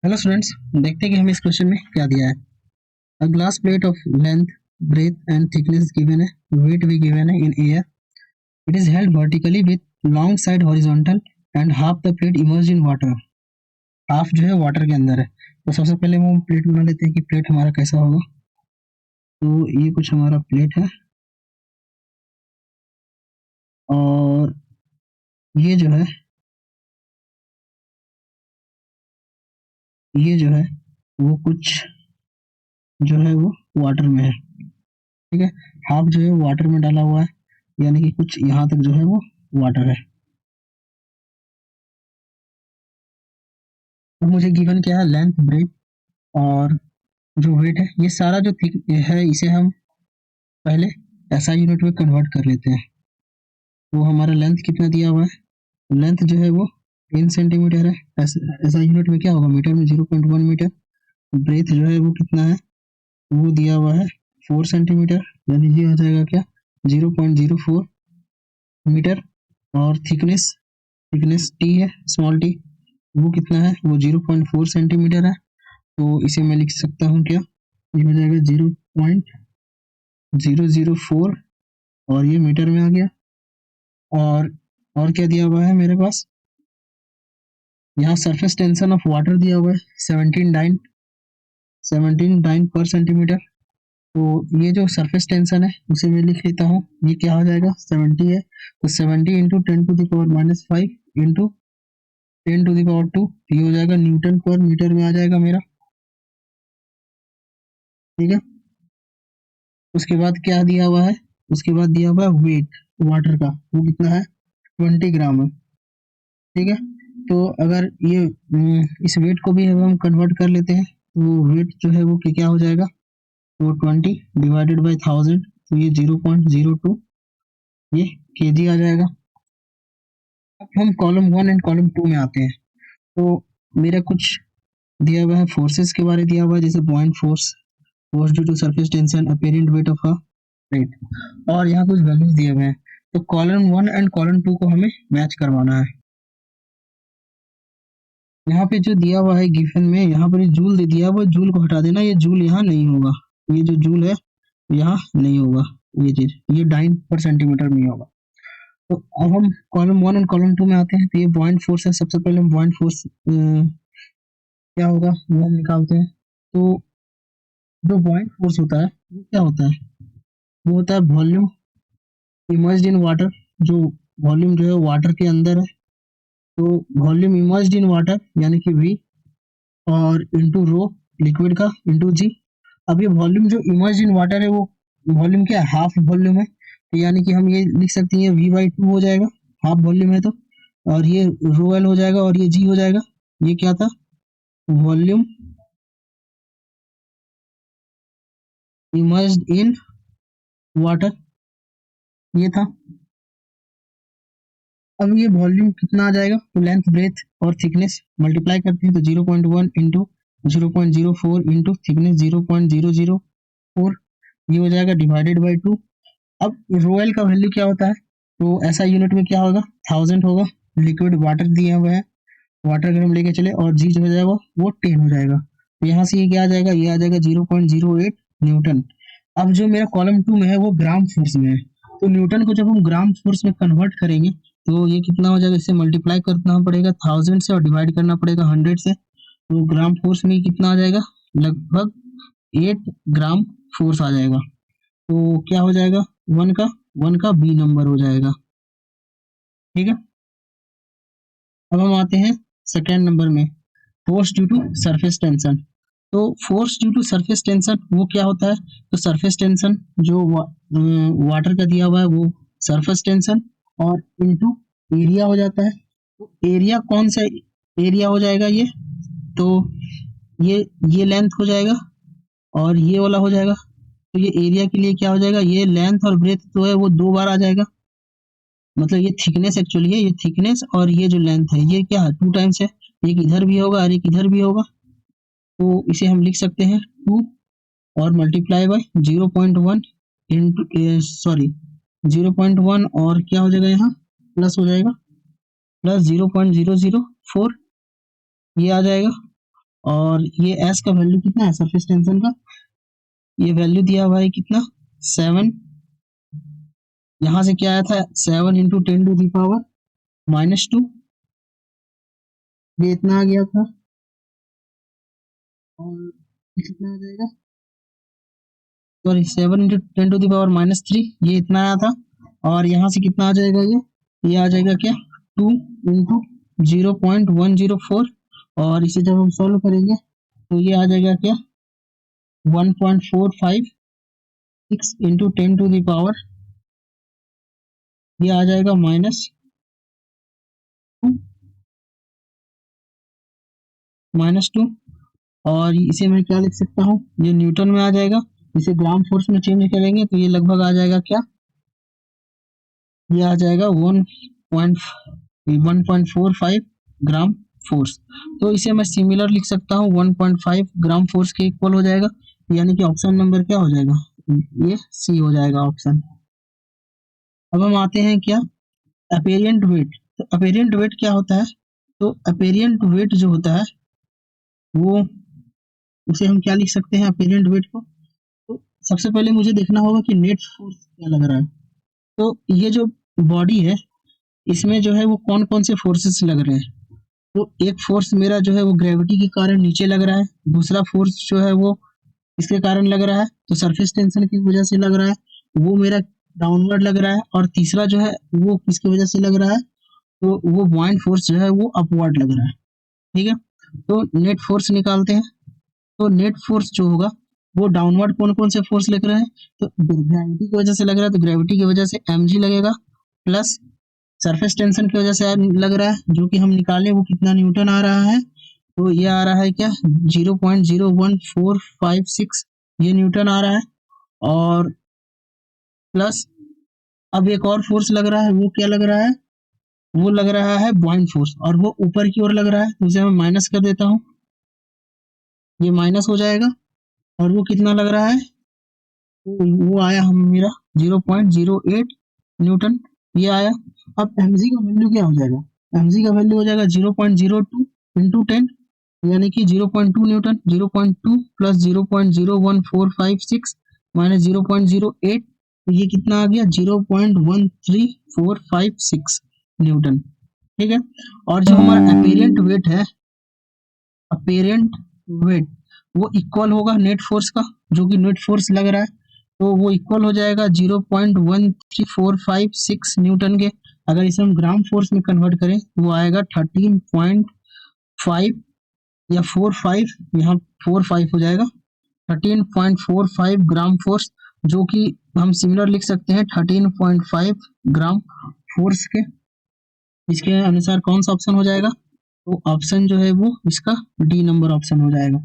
Hello students, देखते हैं कि हमें इस क्वेश्चन में क्या दिया है। A glass plate of length, breadth and thickness given है, वेट भी गिवन है in air. It is held vertically with long side horizontal and half the plate immersed in water. Half जो है वाटर के अंदर है। तो सबसे पहले हम प्लेट बना लेते हैं कि प्लेट हमारा कैसा होगा। तो ये कुछ हमारा प्लेट है और ये जो है ये जो है वो कुछ जो है वो वाटर में है। ठीक है, हाफ जो है वाटर में डाला हुआ है, यानी कि कुछ यहाँ तक जो है वो वाटर है। अब मुझे गिवन क्या है, लेंथ, ब्रेथ और जो वेट है। ये सारा जो थिक है इसे हम पहले एसआई यूनिट में कन्वर्ट कर लेते हैं। तो हमारा लेंथ कितना दिया हुआ है, लेंथ जो है वो 10 सेंटीमीटर है। एसआई यूनिट में क्या होगा, मीटर में 0.1 मीटर। ब्रेथ जो है वो कितना है, वो दिया हुआ है 4 सेंटीमीटर, यानी ये आ जाएगा क्या, 0.04 मीटर। और थिकनेस, थिकनेस टी है, स्मॉल टी, वो कितना है, वो 0.4 सेंटीमीटर है। तो इसे मैं लिख सकता हूँ क्या, ये हो जाएगा 0.004 और ये मीटर में आ गया। और और क्या दिया हुआ है मेरे पास, यहाँ सरफेस टेंशन ऑफ वाटर दिया हुआ है 17 पर सेंटीमीटर। तो ये जो सरफेस टेंशन है उसे मैं लिख लेता हूँ, ये क्या हो जाएगा, 70 है। तो 70 इंटू 10⁻⁻5 इंटू 10⁻², ये हो जाएगा न्यूटन पर मीटर में आ जाएगा मेरा। ठीक है, उसके बाद क्या दिया हुआ है, उसके बाद दिया हुआ है वेट वाटर का, वो कितना है, 20 ग्राम है। ठीक है, तो अगर ये इस वेट को भी अगर हम कन्वर्ट कर लेते हैं तो वेट जो है वो क्या हो जाएगा, तो 20 डिवाइडेड बाई 1000, तो ये 0.02 ये केजी आ जाएगा। अब हम कॉलम 1 एंड कॉलम 2 में आते हैं। तो मेरा कुछ दिया हुआ है, फोर्सेस के बारे दिया हुआ है, जैसे point force, force due to surface tension, apparent weight of a plate, और यहाँ कुछ वैल्यूज दिए हुए हैं। तो कॉलम 1 एंड कॉलम 2 को हमें मैच करवाना है। यहाँ पे जो दिया हुआ है गिवन में, यहाँ पर जूल दे दिया हुआ, जूल को हटा देना, ये जूल यहाँ नहीं होगा, ये जो जूल है यहाँ नहीं होगा, ये चीज ये डाइन पर सेंटीमीटर में होगा। तो अब हम कॉलम 1 और कॉलम 2 में आते हैं। तो ये पॉइंट फोर्स है, सबसे पहले हम पॉइंट फोर्स क्या होगा वो हम निकालते हैं। तो जो पॉइंट फोर्स होता है वो क्या होता है, वो होता है वॉल्यूम इमर्ज्ड इन वाटर, जो वॉल्यूम जो है वाटर के अंदर है। तो वॉल्यूम इमर्ज्ड इन वाटर यानी कि वी, और इंटू रो लिक्विड का इंटू जी। अब ये वॉल्यूम जो इमर्ज इन वाटर है वो वॉल्यूम क्या है, हाफ वॉल्यूम है। तो यानी कि हम ये लिख सकते हैं V/2 हो जाएगा, हाफ वॉल्यूम है तो। और ये रो एल हो जाएगा और ये जी हो जाएगा। ये क्या था, वॉल्यूम इमर्ज्ड इन वाटर, ये था। अब ये वॉल्यूम कितना आ जाएगा, तो लेंथ, ब्रेथ और थिकनेस मल्टीप्लाई करते हैं, तो 0.1 इंटू 0.04 इंटू थिकनेस 0.004, ये हो जाएगा डिवाइडेड बाई 2। अब रोएल का वैल्यू क्या होता है, तो ऐसा यूनिट में क्या होगा, 1000 होगा। लिक्विड वाटर दिया हुआ है, वाटर अगर हम लेके चले, और जी जो हो जाएगा वो 10 हो जाएगा। तो यहाँ से ये क्या आ जाएगा, ये आ जाएगा 0.08 न्यूटन। अब जो मेरा कॉलम 2 में है वो ग्राम फोर्स में है। तो न्यूटन को जब हम ग्राम फोर्स में कन्वर्ट करेंगे तो ये कितना हो जाएगा, इससे मल्टीप्लाई करना पड़ेगा 1000 से और डिवाइड करना पड़ेगा 100 से। तो ग्राम फोर्स में कितना आ जाएगा, लगभग 8 ग्राम फोर्स आ जाएगा। तो क्या हो जाएगा, वन का वन का बी नंबर हो जाएगा। ठीक है, अब हम आते हैं सेकेंड नंबर में, force due to surface tension. तो force due to surface tension वो क्या होता है, तो सरफेस टेंशन जो वाटर का दिया हुआ है वो सरफेस टेंशन और इनटू एरिया हो जाता है। तो एरिया कौन सा एरिया हो जाएगा, ये तो ये लेंथ हो जाएगा और ये वाला हो जाएगा। तो ये एरिया के लिए क्या हो जाएगा, ये लेंथ और ब्रेथ जो है वो 2 बार आ जाएगा। मतलब ये थिकनेस एक्चुअली है, ये थिकनेस और ये जो लेंथ है ये क्या है, 2 टाइम्स है। एक इधर भी होगा और एक इधर भी होगा। तो इसे हम लिख सकते हैं 2 और मल्टीप्लाई बाय 0.1 इंटू, सॉरी 0.1 और क्या हो जाएगा यहाँ, प्लस हो जाएगा, प्लस 0.004 ये आ जाएगा। और ये एस का वैल्यू कितना है सरफेस टेंशन का, ये वैल्यू दिया हुआ है कितना 7, यहाँ से क्या आया था 7 इंटू 10⁻⁻², ये इतना आ गया था, और कितना आ जाएगा, सॉरी 7 इंटू 10⁻⁻3, ये इतना आया था, और यहाँ से कितना आ जाएगा, ये आ जाएगा क्या 2 इंटू 0.104, और इसे जब हम सॉल्व करेंगे तो ये आ जाएगा क्या 1.456 इंटू 10⁻, ये आ जाएगा -2, और इसे मैं क्या लिख सकता हूँ, ये न्यूटन में आ जाएगा, इसे ग्राम फोर्स में चेंज करेंगे तो ये लगभग आ जाएगा क्या, ये आ जाएगा 1.45 ग्राम फोर्स। तो इसे मैं सिमिलर लिख सकता हूँ 1.5 ग्राम फोर्स के इक्वल हो जाएगा, यानी कि ऑप्शन नंबर क्या हो जाएगा, ये सी हो जाएगा ऑप्शन। अब हम आते हैं क्या अपेरिएंट वेट। तो अपेरिएंट वेट क्या होता है, तो अपेरिएंट वेट जो होता है वो, उसे हम क्या लिख सकते हैं अपेरिएंट वेट को, तो सबसे पहले मुझे देखना होगा कि नेट फोर्स क्या लग रहा है। तो ये जो बॉडी है इसमें जो है वो कौन कौन से फोर्सेस लग रहे हैं, तो एक फोर्स मेरा जो है वो ग्रेविटी के कारण नीचे लग रहा है, दूसरा फोर्स जो है वो इसके कारण लग रहा है, तो सरफेस टेंशन की वजह से लग रहा है, वो मेरा डाउनवर्ड लग रहा है, और तीसरा जो है वो किसकी वजह से लग रहा है, तो वो बॉइंट फोर्स जो है वो अपवर्ड लग रहा है। ठीक है, तो नेट फोर्स निकालते हैं। तो नेट फोर्स जो होगा वो डाउनवर्ड कौन कौन से फोर्स लग रहे हैं, तो ग्रेविटी की वजह से लग रहा है, तो ग्रेविटी की वजह से mg लगेगा, प्लस सरफेस टेंशन की वजह से लग रहा है, जो कि हम निकाले वो कितना न्यूटन आ रहा है, तो ये आ रहा है क्या 0.01456, ये न्यूटन आ रहा है, और प्लस अब एक और फोर्स लग रहा है, वो क्या लग रहा है, वो लग रहा है बॉइंट फोर्स, और वो ऊपर की ओर लग रहा है, तो उसे मैं माइनस कर देता हूँ, ये माइनस हो जाएगा, और वो कितना लग रहा है, वो आया हम मेरा 0.08 न्यूटन, ये आया। अब mg का वैल्यू क्या हो जाएगा, mg का वैल्यू हो जाएगा 0.02 इंटू 10, यानी कि 0.2 न्यूटन, 0.2 प्लस 0.01456 माइनस 0.08, तो ये कितना आ गया 0.13456 न्यूटन। ठीक है, और जो हमारा अपेरेंट वेट है, अपेरेंट वेट वो इक्वल होगा नेट फोर्स का, जो कि नेट फोर्स लग रहा है, तो वो इक्वल हो जाएगा 0.13456 न्यूटन के। अगर इसे हम ग्राम फोर्स में कन्वर्ट करें तो वो आएगा 13.5 या 45, यहाँ 45 हो जाएगा, 13.45 ग्राम फोर्स, जो कि हम सिमिलर लिख सकते हैं 13.5 ग्राम फोर्स के। इसके अनुसार कौन सा ऑप्शन हो जाएगा, तो ऑप्शन जो है वो इसका डी नंबर ऑप्शन हो जाएगा।